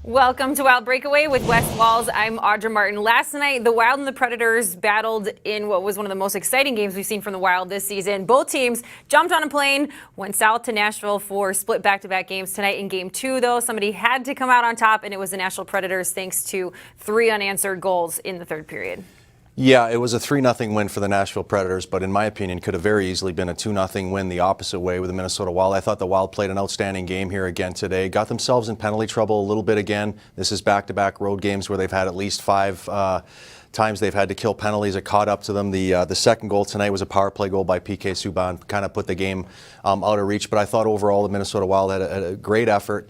Welcome to Wild Breakaway with Wes Walz. I'm Audra Martin. Last night, the Wild and the Predators battled in what was one of the most exciting games we've seen from the Wild this season. Both teams jumped on a plane, went south to Nashville for split back-to-back games. Tonight in Game 2, though, somebody had to come out on top, and it was the Nashville Predators thanks to 3 unanswered goals in the third period. Yeah, it was a 3-0 win for the Nashville Predators, but in my opinion, could have very easily been a 2-0 win the opposite way with the Minnesota Wild. I thought the Wild played an outstanding game here again today. Got themselves in penalty trouble a little bit again. This is back-to-back road games where they've had at least 5 times they've had to kill penalties. It caught up to them. The second goal tonight was a power play goal by PK Subban, kind of put the game out of reach. But I thought overall the Minnesota Wild had a great effort.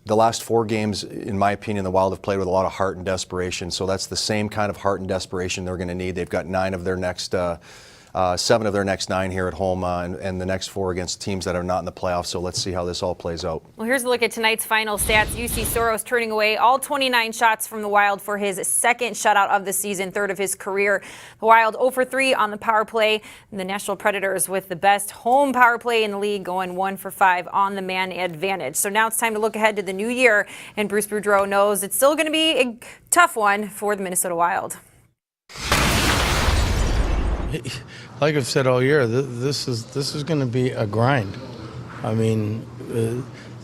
The last 4 games, in my opinion, the Wild have played with a lot of heart and desperation. So that's the same kind of heart and desperation they're going to need. They've got 7 of their next 9 here at home, and the next 4 against teams that are not in the playoffs. So let's see how this all plays out. Well, here's a look at tonight's final stats. UC Soros turning away all 29 shots from the Wild for his second shutout of the season, 3rd of his career. The Wild 0 for 3 on the power play. And the Nashville Predators with the best home power play in the league, going 1 for 5 on the man advantage. So now it's time to look ahead to the new year, and Bruce Boudreau knows it's still going to be a tough one for the Minnesota Wild. Like I've said all year, this is going to be a grind. I mean,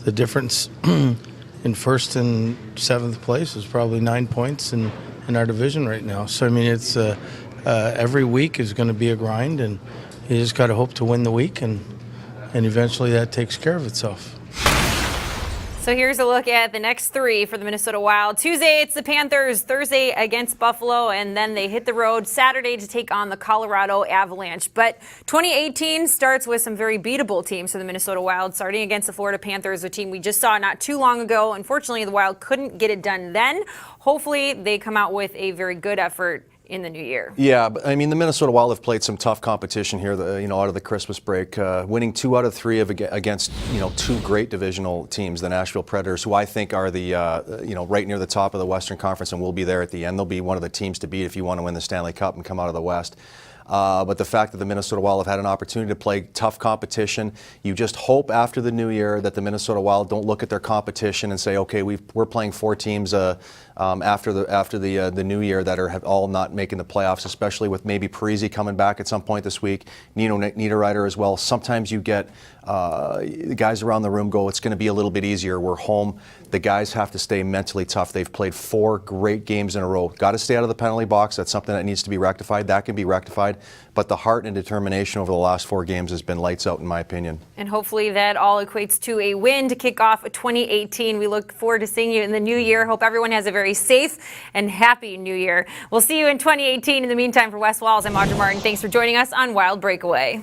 the difference in first and 7th place is probably 9 points in our division right now. So I mean, it's every week is going to be a grind, and you just got to hope to win the week, and eventually that takes care of itself. So here's a look at the next 3 for the Minnesota Wild. Tuesday, it's the Panthers. Thursday against Buffalo, and then they hit the road Saturday to take on the Colorado Avalanche. But 2018 starts with some very beatable teams for the Minnesota Wild, starting against the Florida Panthers, a team we just saw not too long ago. Unfortunately, the Wild couldn't get it done then. Hopefully, they come out with a very good effort in the new year. Yeah, but I mean, the Minnesota Wild have played some tough competition here, out of the Christmas break, winning 2 out of 3 against 2 great divisional teams, the Nashville Predators, who I think are the right near the top of the Western Conference and will be there at the end. They'll be one of the teams to beat if you want to win the Stanley Cup and come out of the West. But the fact that the Minnesota Wild have had an opportunity to play tough competition, you just hope after the new year that the Minnesota Wild don't look at their competition and say, okay, we're playing 4 teams after the new year that are all not making the playoffs, especially with maybe Parise coming back at some point this week, Nino Niederreiter as well. Sometimes you get the guys around the room go, it's going to be a little bit easier. We're home. The guys have to stay mentally tough. They've played 4 great games in a row. Got to stay out of the penalty box. That's something that needs to be rectified. That can be rectified. But the heart and determination over the last 4 games has been lights out, in my opinion. And hopefully that all equates to a win to kick off 2018. We look forward to seeing you in the new year. Hope everyone has a very safe and happy new year. We'll see you in 2018. In the meantime, for Wes Walz, I'm Audra Martin. Thanks for joining us on Wild Breakaway.